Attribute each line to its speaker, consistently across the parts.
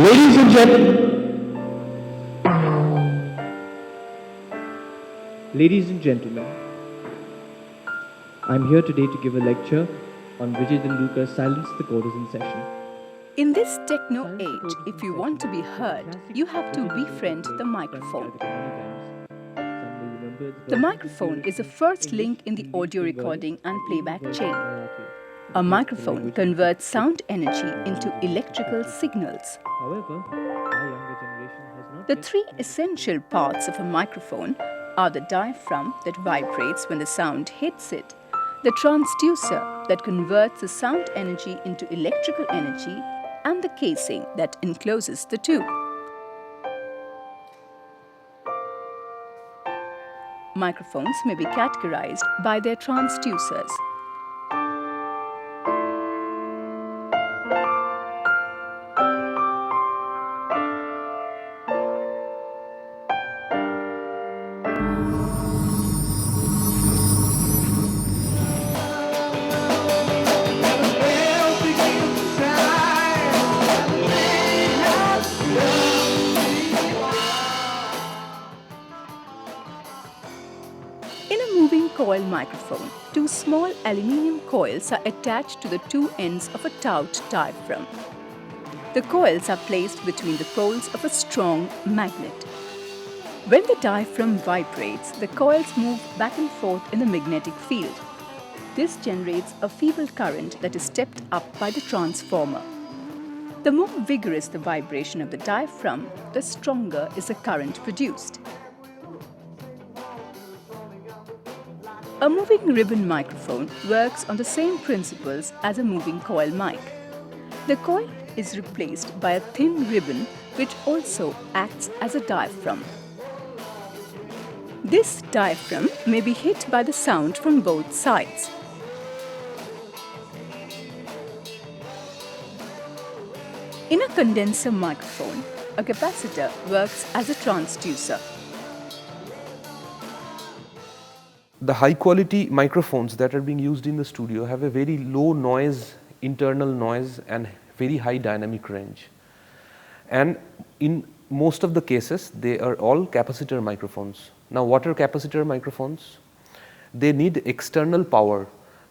Speaker 1: Ladies and gentlemen,
Speaker 2: Ladies and gentlemen, I'm here today to give a lecture on Vijay Tendulkar's Silence the Court is in Session.
Speaker 3: In this techno age, if you want to be heard, you have to befriend the microphone. The microphone is the first link in the audio recording and playback chain. A microphone converts sound energy into electrical signals.
Speaker 2: However, our younger generation has not
Speaker 3: The
Speaker 2: yet
Speaker 3: three essential parts of a microphone are the diaphragm that vibrates when the sound hits it, the transducer that converts the sound energy into electrical energy, and the casing that encloses the two. Microphones may be categorized by their transducers. In a moving coil microphone, two small aluminium coils are attached to the two ends of a taut diaphragm. The coils are placed between the poles of a strong magnet. When the diaphragm vibrates, the coils move back and forth in the magnetic field. This generates a feeble current that is stepped up by the transformer. The more vigorous the vibration of the diaphragm, the stronger is the current produced. A moving ribbon microphone works on the same principles as a moving coil mic. The coil is replaced by a thin ribbon which also acts as a diaphragm. This diaphragm may be hit by the sound from both sides. In a condenser microphone, a capacitor works as a transducer.
Speaker 4: The high quality microphones that are being used in the studio have a very low noise, internal noise, and very high dynamic range. And in most of the cases, they are all capacitor microphones. Now, what are capacitor microphones? They need external power.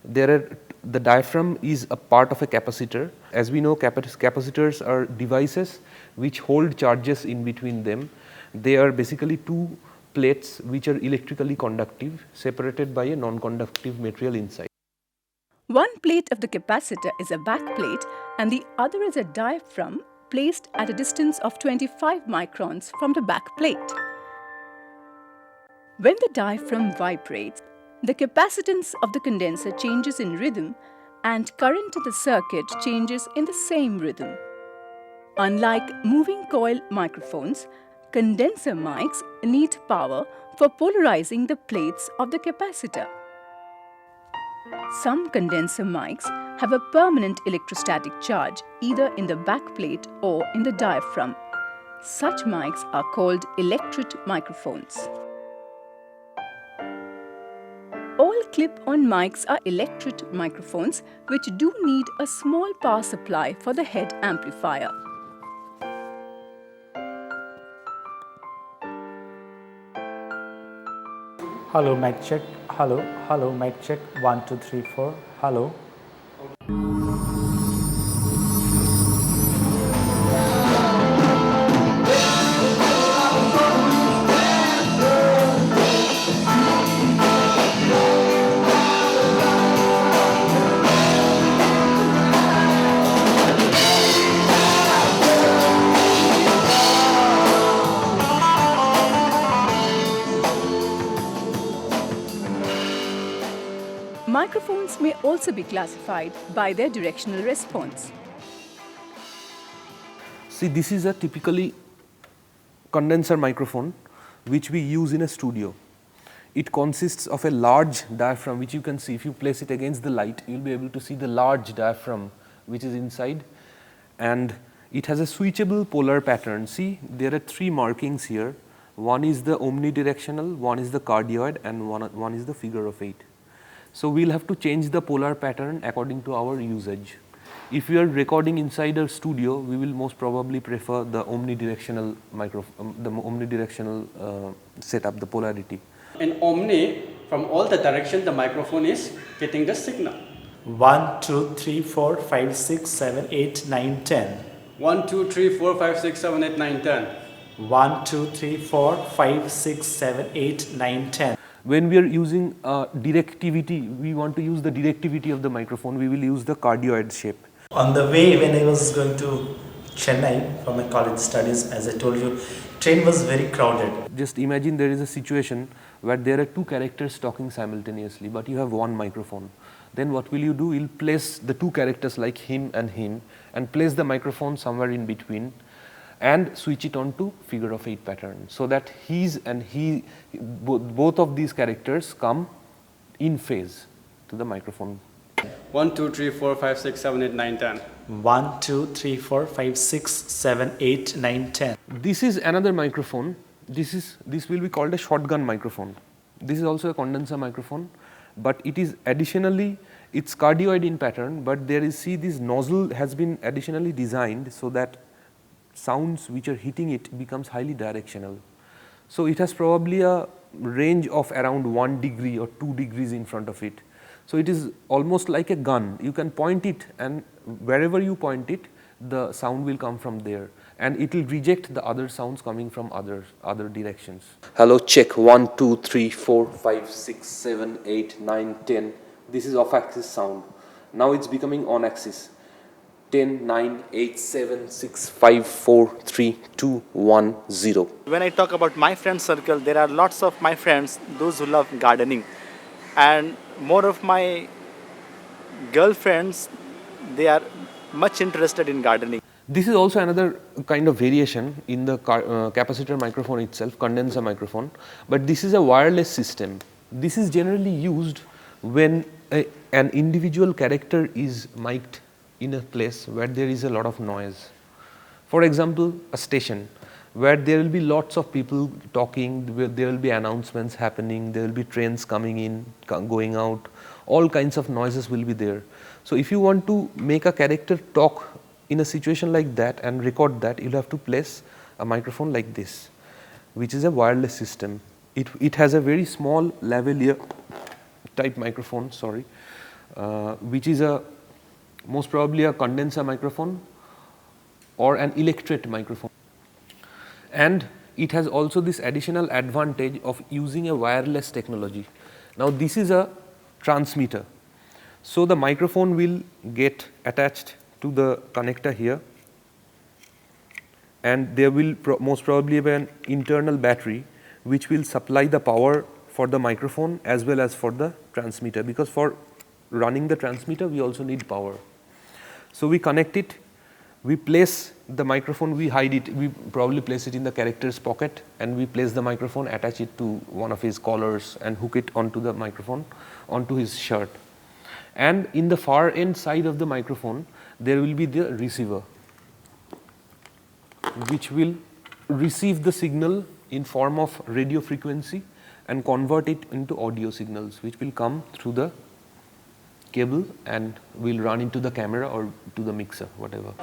Speaker 4: The diaphragm is a part of a capacitor. As we know, capacitors are devices which hold charges in between them. They are basically two plates which are electrically conductive, separated by a non-conductive material inside.
Speaker 3: One plate of the capacitor is a backplate and the other is a diaphragm placed at a distance of 25 microns from the backplate. When the diaphragm vibrates, the capacitance of the condenser changes in rhythm and current in the circuit changes in the same rhythm. Unlike moving coil microphones, condenser mics need power for polarizing the plates of the capacitor. Some condenser mics have a permanent electrostatic charge either in the backplate or in the diaphragm. Such mics are called electret microphones. All clip-on mics are electret microphones which do need a small power supply for the head amplifier.
Speaker 5: Hello, mic check. Hello, mic check. 1, 2, 3, 4. Hello.
Speaker 3: Microphones may also be classified by their directional response.
Speaker 4: See, this is a typically condenser microphone which we use in a studio. It consists of a large diaphragm which you can see. If you place it against the light, you will be able to see the large diaphragm which is inside, and it has a switchable polar pattern. See, there are three markings here. One is the omnidirectional, one is the cardioid, and one is the figure of 8. So, we will have to change the polar pattern according to our usage. If we are recording inside a studio, we will most probably prefer the omnidirectional setup, the polarity.
Speaker 1: In omni, from all the directions, the microphone is getting the signal.
Speaker 5: 1, 2, 3, 4, 5, 6, 7, 8, 9, 10.
Speaker 1: 1, 2, 3, 4, 5, 6, 7, 8, 9, 10.
Speaker 5: 1, 2, 3, 4, 5, 6, 7, 8, 9, 10.
Speaker 4: When we are using directivity, we want to use the directivity of the microphone, we will use the cardioid shape.
Speaker 5: On the way when I was going to Chennai for my college studies, as I told you, train was very crowded.
Speaker 4: Just imagine there is a situation where there are two characters talking simultaneously, but you have one microphone. Then what will you do? You'll place the two characters like him, and place the microphone somewhere in between, and switch it on to figure of 8 pattern, so that both of these characters come in phase to the microphone.
Speaker 1: 1, 2, 3, 4, 5, 6, 7, 8, 9, 10.
Speaker 5: 1, 2, 3, 4, 5, 6, 7, 8, 9, 10.
Speaker 4: This is another microphone. This will be called a shotgun microphone. This is also a condenser microphone, but it is additionally, it's cardioid in pattern, but there is, see, this nozzle has been additionally designed so that sounds which are hitting it becomes highly directional. So it has probably a range of around 1 degree or 2 degrees in front of it. So it is almost like a gun. You can point it, and wherever you point it, the sound will come from there, and it will reject the other sounds coming from other directions. Hello, check 1, 2, 3, 4, 5, 6, 7, 8, 9, 10. This is off axis sound. Now it's becoming on axis. 10, 9, 8, 7, 6, 5, 4, 3, 2, 1, 0.
Speaker 6: When I talk about my friend circle, there are lots of my friends, those who love gardening. And more of my girlfriends, they are much interested in gardening.
Speaker 4: This is also another kind of variation in the capacitor microphone itself, condenser microphone, but this is a wireless system. This is generally used when an individual character is mic'd in a place where there is a lot of noise. For example, a station where there will be lots of people talking, where there will be announcements happening, there will be trains coming in, going out, all kinds of noises will be there. So if you want to make a character talk in a situation like that and record that, you'll have to place a microphone like this, which is a wireless system. It has a very small lavalier type microphone, which is most probably a condenser microphone or an electret microphone. And it has also this additional advantage of using a wireless technology. Now this is a transmitter. So the microphone will get attached to the connector here, and there will most probably be an internal battery which will supply the power for the microphone as well as for the transmitter, because for running the transmitter we also need power. So we connect it, we place the microphone, we hide it, we probably place it in the character's pocket, and we place the microphone, attach it to one of his collars and hook it onto the microphone, onto his shirt. And in the far end side of the microphone there will be the receiver, which will receive the signal in form of radio frequency and convert it into audio signals, which will come through the cable and will run into the camera or to the mixer, whatever.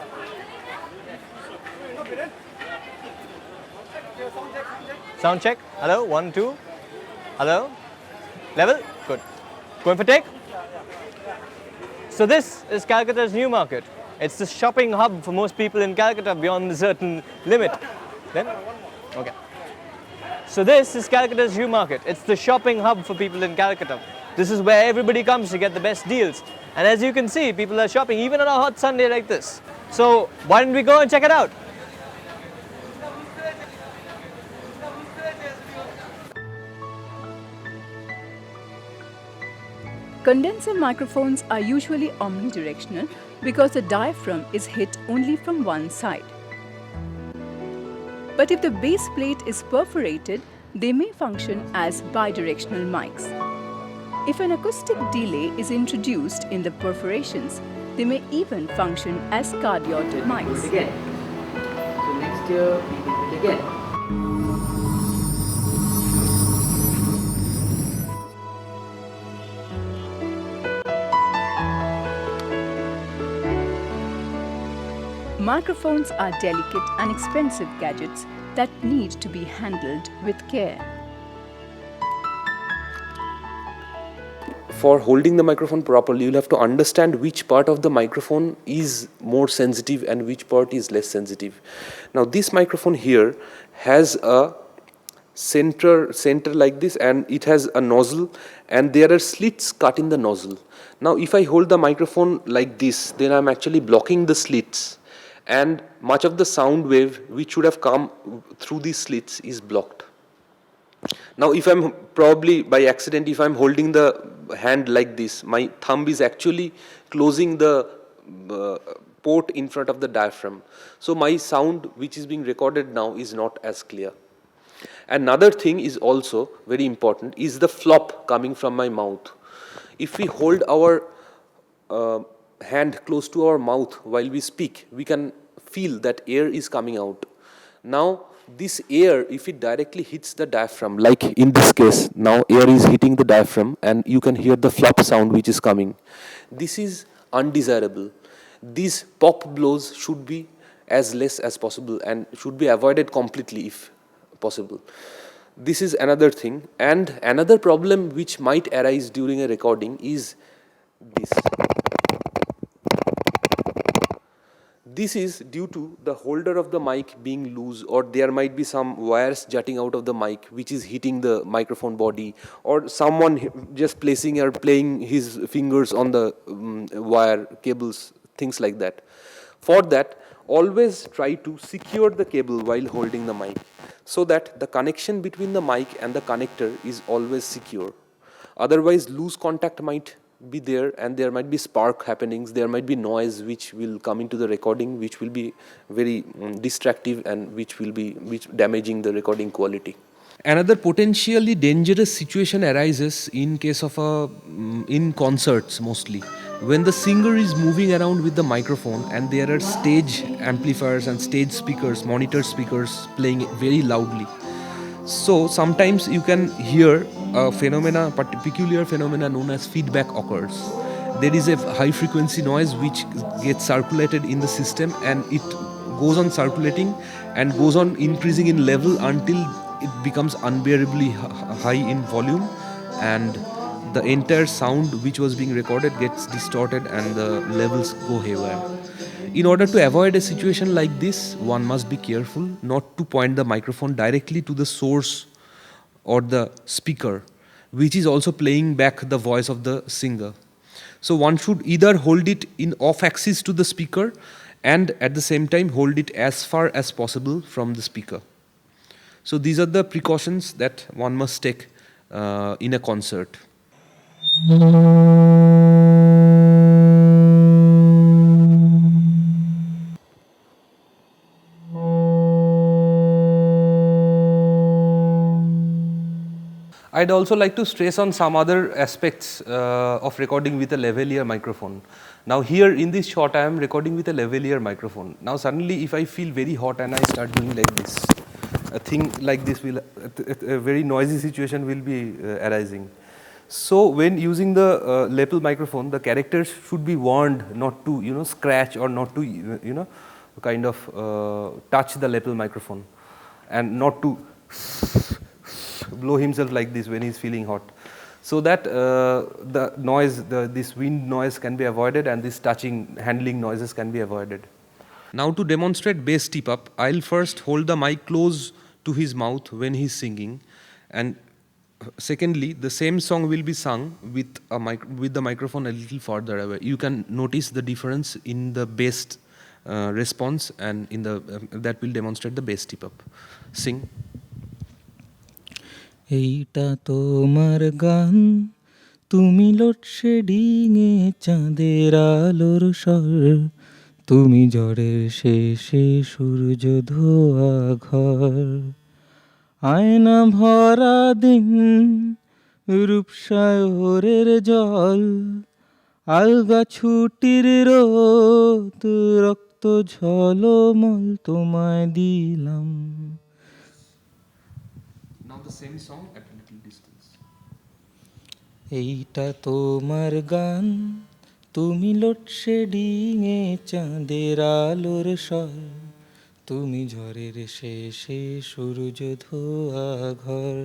Speaker 7: Sound check. Hello, 1, 2. Hello. Level. Good. Going for take. So this is Calcutta's new market. It's the shopping hub for most people in Calcutta beyond a certain limit. Then, okay. So this is Calcutta's new market. It's the shopping hub for people in Calcutta. This is where everybody comes to get the best deals. And as you can see, people are shopping even on a hot Sunday like this. So why don't we go and check it out?
Speaker 3: Condenser microphones are usually omnidirectional because the diaphragm is hit only from one side. But if the base plate is perforated, they may function as bidirectional mics. If an acoustic delay is introduced in the perforations, they may even function as cardioid mics.
Speaker 8: Again. So next year we will do it again.
Speaker 3: Microphones are delicate and expensive gadgets that need to be handled with care.
Speaker 4: For holding the microphone properly, you'll have to understand which part of the microphone is more sensitive and which part is less sensitive. Now this microphone here has a center like this, and it has a nozzle, and there are slits cut in the nozzle. Now if I hold the microphone like this, then I'm actually blocking the slits, and much of the sound wave which should have come through these slits is blocked. Now if I'm probably by accident, if I'm holding the hand like this, my thumb is actually closing the port in front of the diaphragm. So my sound which is being recorded now is not as clear. Another thing is also very important is the flop coming from my mouth. If we hold our hand close to our mouth while we speak, we can feel that air is coming out. Now this air, if it directly hits the diaphragm, like in this case, now air is hitting the diaphragm and you can hear the flop sound which is coming. This is undesirable. These pop blows should be as less as possible and should be avoided completely if possible. This is another thing. And another problem which might arise during a recording is this. This is due to the holder of the mic being loose, or there might be some wires jutting out of the mic which is hitting the microphone body, or someone just placing or playing his fingers on the wire cables, things like that. For that, always try to secure the cable while holding the mic so that the connection between the mic and the connector is always secure. Otherwise, loose contact might be there and there might be spark happenings, there might be noise which will come into the recording which will be very distractive and which damaging the recording quality. Another potentially dangerous situation arises in case of in concerts mostly, when the singer is moving around with the microphone and there are stage amplifiers and stage speakers, monitor speakers playing very loudly. So sometimes you can hear a peculiar phenomena known as feedback occurs. There is a high frequency noise which gets circulated in the system, and it goes on circulating and goes on increasing in level until it becomes unbearably high in volume, and the entire sound which was being recorded gets distorted and the levels go haywire. In order to avoid a situation like this, one must be careful not to point the microphone directly to the source or the speaker, which is also playing back the voice of the singer. So one should either hold it in off axis to the speaker and at the same time hold it as far as possible from the speaker. So these are the precautions that one must take in a concert. I'd also like to stress on some other aspects of recording with a lavalier microphone. Now here in this shot I am recording with a lavalier microphone. Now suddenly if I feel very hot and I start doing like this, a thing like this will, a very noisy situation will be arising. So when using the lapel microphone, the characters should be warned not to scratch or not to kind of touch the lapel microphone, and not to blow himself like this when he's feeling hot, so that the noise, this wind noise can be avoided and this touching, handling noises can be avoided. Now to demonstrate bass tip up, I'll first hold the mic close to his mouth when he's singing, and secondly, the same song will be sung with the microphone a little farther away. You can notice the difference in the bass response, and in the that will demonstrate the bass tip up. Sing.
Speaker 9: এইটা তোমার গান, তুমি load shedding এ চাঁদের আলোর স্বর, তুমি ঝড়ের শেষে সূর্য ধোয়া ঘর, আয়না ভরা দিন, রূপসাগরের জল, আলগা ছুটির রোদ, রক্ত ঝলমল তোমায় দিলাম.
Speaker 4: Now the same song at a little distance.
Speaker 9: এইটা তোমার গান, তুমি লোডশেডিংয়ে চাঁদের আলোর স্বর, তুমি ঝড়ের শেষে সূর্য ধোয়া ঘর।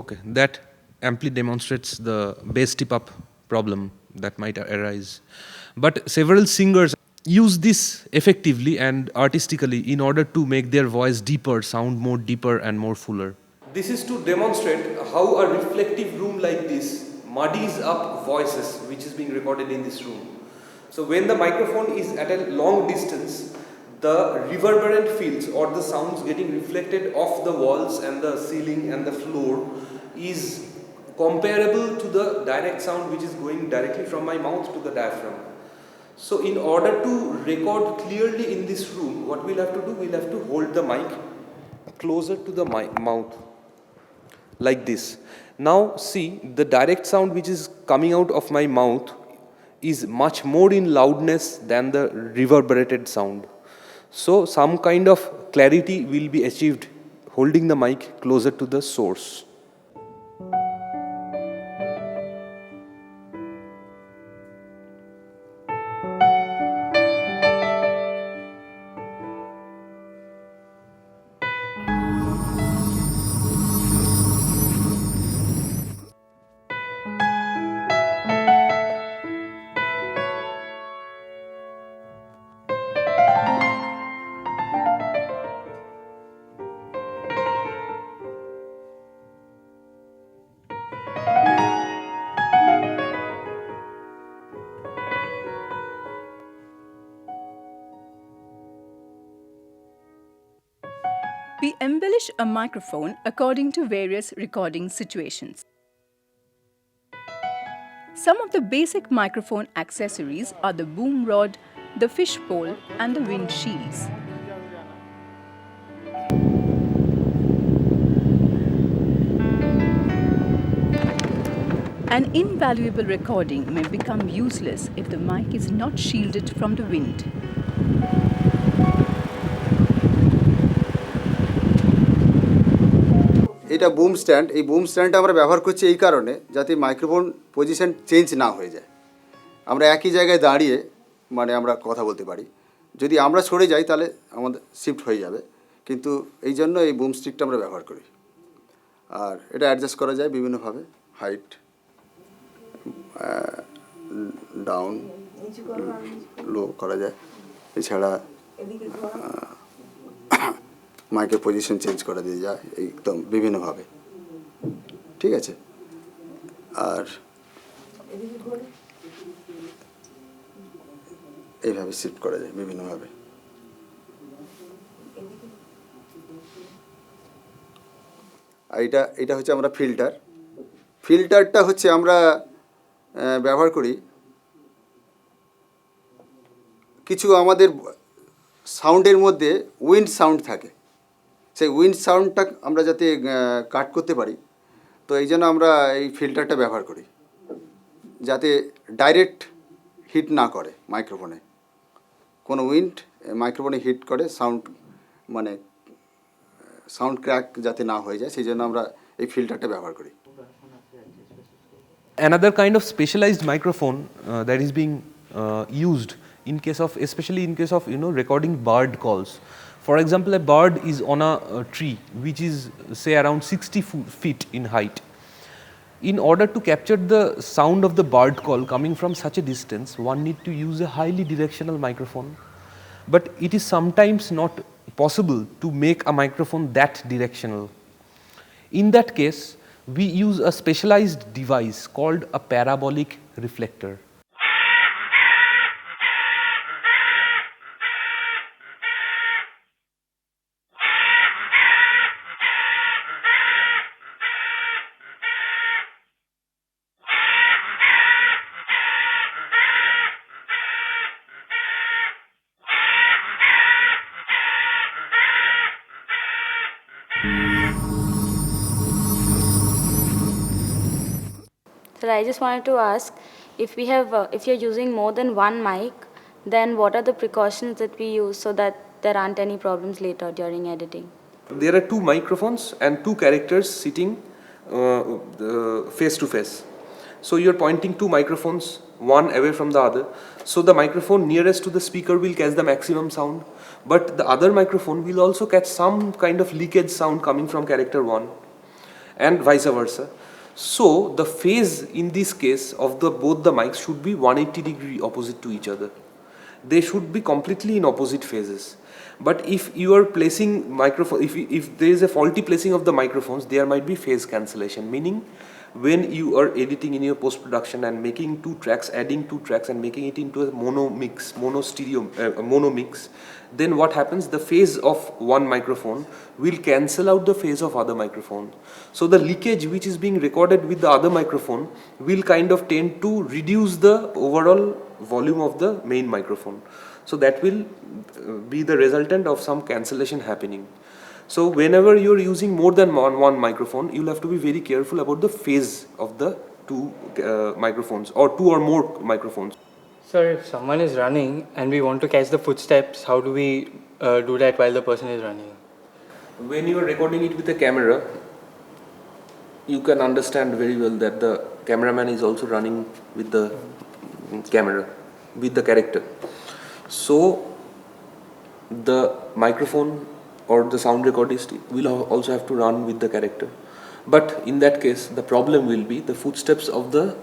Speaker 4: Okay, that amply demonstrates the bass tip up problem that might arise. But several singers use this effectively and artistically in order to make their voice deeper, sound more deeper and more fuller. This is to demonstrate how a reflective room like this muddies up voices which is being recorded in this room. So when the microphone is at a long distance, the reverberant fields or the sounds getting reflected off the walls and the ceiling and the floor is comparable to the direct sound which is going directly from my mouth to the diaphragm. So in order to record clearly in this room, what we'll have to do, we'll have to hold the mic closer to the mouth like this. Now see, the direct sound which is coming out of my mouth is much more in loudness than the reverberated sound. So some kind of clarity will be achieved holding the mic closer to the source.
Speaker 3: We embellish a microphone according to various recording situations. Some of the basic microphone accessories are the boom rod, the fishpole, and the windshields. An invaluable recording may become useless if the mic is not shielded from the wind.
Speaker 10: এটা broom stand, এই broom স্ট্যান্ডটা আমরা ব্যবহার করছি এই কারণে যাতে microphone position change না হয়ে যায়। আমরা একই জায়গায় দাঁড়িয়ে মানে আমরা কথা বলতে পারি, যদি আমরা সরে যাই তাহলে আমাদের শিফট হয়ে যাবে, কিন্তু এই জন্য এই বুম স্টিকটা আমরা ব্যবহার করি। আর এটা অ্যাডজাস্ট করা যায় বিভিন্নভাবে, হাইট, ডাউন, লো করা যায়। এছাড়া মাইকের পজিশন চেঞ্জ করে দিয়ে যায় একদম বিভিন্নভাবে, ঠিক আছে। আর এইভাবে শিফট করা যায় বিভিন্নভাবে। আর এটা হচ্ছে আমরা ফিল্টারটা হচ্ছে আমরা ব্যবহার করি কিছু আমাদের সাউন্ডের মধ্যে উইন্ড সাউন্ড থাকে, সেই উইন্ড সাউন্ডটা আমরা যাতে কাট করতে পারি, তো এই জন্য আমরা এই ফিল্টারটা ব্যবহার করি যাতে ডাইরেক্ট হিট না করে মাইক্রোফোনে। কোনো উইন্ড মাইক্রোফোনে হিট করে সাউন্ড মানে সাউন্ড ক্র্যাক যাতে না হয়ে যায়, সেই জন্য আমরা এই ফিল্টারটা ব্যবহার করি।
Speaker 4: Another kind of specialized microphone that is being used in case of, especially in case of recording bird calls. For example, a bird is on a tree which is say around 60 feet in height. In order to capture the sound of the bird call coming from such a distance, one need to use a highly directional microphone, but it is sometimes not possible to make a microphone that directional. In that case, we use a specialized device called a parabolic reflector.
Speaker 11: Sir, I just wanted to ask, if you're using more than one mic, then what are the precautions that we use so that there aren't any problems later during editing?
Speaker 4: There are two microphones and two characters sitting face to face. So you're pointing two microphones one away from the other. So the microphone nearest to the speaker will catch the maximum sound, but the other microphone will also catch some kind of leakage sound coming from character 1, and vice versa. So the phase in this case of both the mics should be 180-degree opposite to each other. They should be completely in opposite phases. But if you are placing microphone, if there is a faulty placing of the microphones, there might be phase cancellation, meaning when you are editing in your post-production and making 2 tracks, adding 2 tracks and making it into a mono mix, mono mix, then what happens? The phase of one microphone will cancel out the phase of other microphone. So the leakage which is being recorded with the other microphone will kind of tend to reduce the overall volume of the main microphone. So that will be the resultant of some cancellation happening. So whenever you're using more than one microphone, you'll have to be very careful about the phase of the 2 microphones or 2 or more microphones.
Speaker 12: Sir, if someone is running and we want to catch the footsteps, how do we do that while the person is running?
Speaker 4: When you are recording it with a camera, you can understand very well that the cameraman is also running with the camera, with the character. So the microphone or the sound recordist will also have to run with the character. But in that case, the problem will be the footsteps of the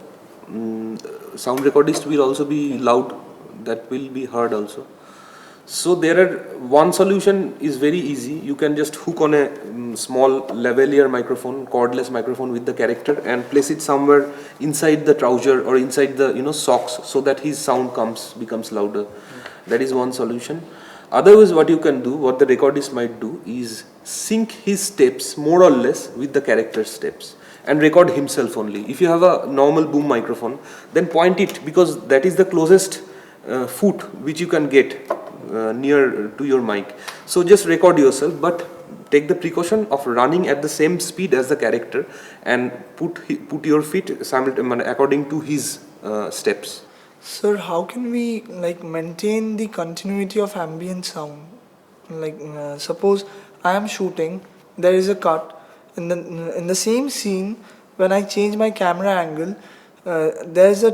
Speaker 4: sound recordist will also be loud, that will be heard also. So one solution is very easy. You can just hook on a small lavalier microphone, cordless microphone with the character and place it somewhere inside the trouser or inside the socks, so that his sound becomes louder. That is one solution. Otherwise, what you can do, what the recordist might do, is sync his steps more or less with the character steps and record himself only. If you have a normal boom microphone, then point it, because that is the closest foot which you can get near to your mic. So just record yourself, but take the precaution of running at the same speed as the character and put your feet according to his steps.
Speaker 13: Sir, how can we maintain the continuity of ambient sound? Suppose I am shooting, there is a cut in the same scene. When I change my camera angle, there is a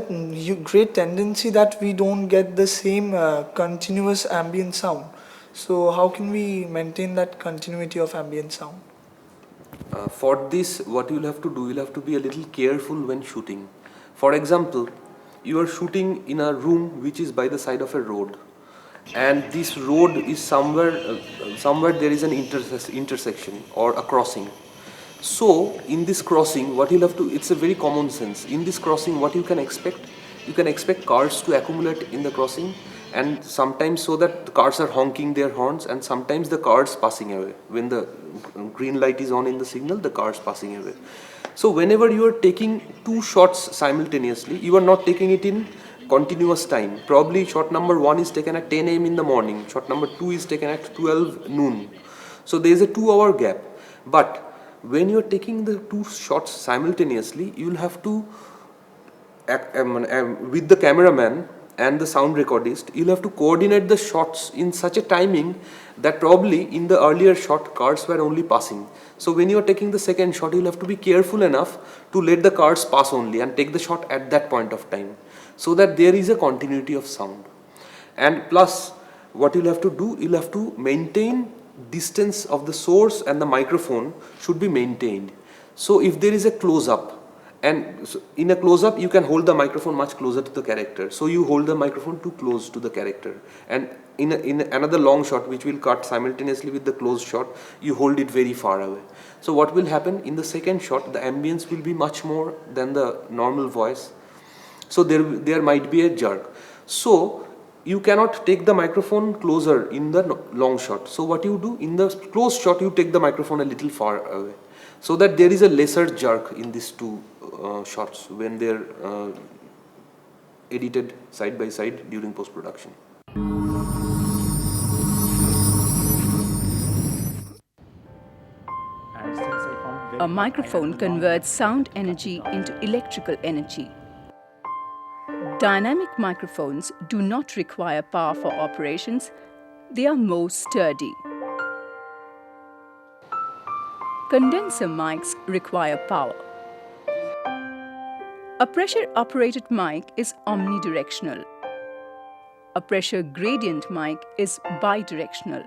Speaker 13: great tendency that we don't get the same continuous ambient sound. So how can we maintain that continuity of ambient sound?
Speaker 4: For this, what you'll have to do, you'll have to be a little careful when shooting. For example, you are shooting in a room which is by the side of a road, and this road is somewhere there is an intersection or a crossing. So in this crossing, what you'll have to, it's a very common sense. In this crossing, what you can expect cars to accumulate in the crossing, and sometimes so that the cars are honking their horns, and sometimes the cars passing away. When the green light is on in the signal, the cars passing away. So whenever you are taking 2 shots simultaneously, you are not taking it in continuous time. Probably shot number 1 is taken at 10 AM in the morning, shot number 2 is taken at 12 noon. So there is a 2-hour gap. But when you are taking the 2 shots simultaneously, you will have to, with the cameraman and the sound recordist, you'll have to coordinate the shots in such a timing that probably in the earlier shot cars were only passing. So when you're taking the second shot, you'll have to be careful enough to let the cars pass only and take the shot at that point of time, so that there is a continuity of sound. And plus, what you'll have to do, you'll have to maintain distance of the source and the microphone should be maintained. So if there is a close-up, and so in a close-up you can hold the microphone much closer to the character, so you hold the microphone too close to the character, and in another long shot which will cut simultaneously with the close shot, you hold it very far away. So what will happen in the second shot, the ambience will be much more than the normal voice, so there might be a jerk. So you cannot take the microphone closer in the long shot. So what you do, in the close shot you take the microphone a little far away, so that there is a lesser jerk in these 2 shots when they are edited side by side during post-production.
Speaker 3: A microphone converts sound energy into electrical energy. Dynamic microphones do not require power for operations. They are more sturdy. Condenser mics require power. A pressure-operated mic is omnidirectional. A pressure gradient mic is bidirectional.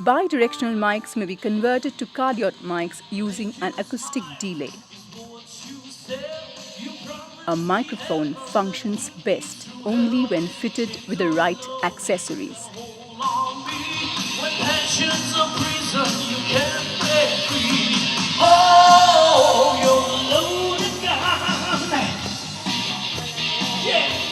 Speaker 3: Bidirectional mics may be converted to cardioid mics using an acoustic delay. A microphone functions best only when fitted with the right accessories.
Speaker 14: Yeah.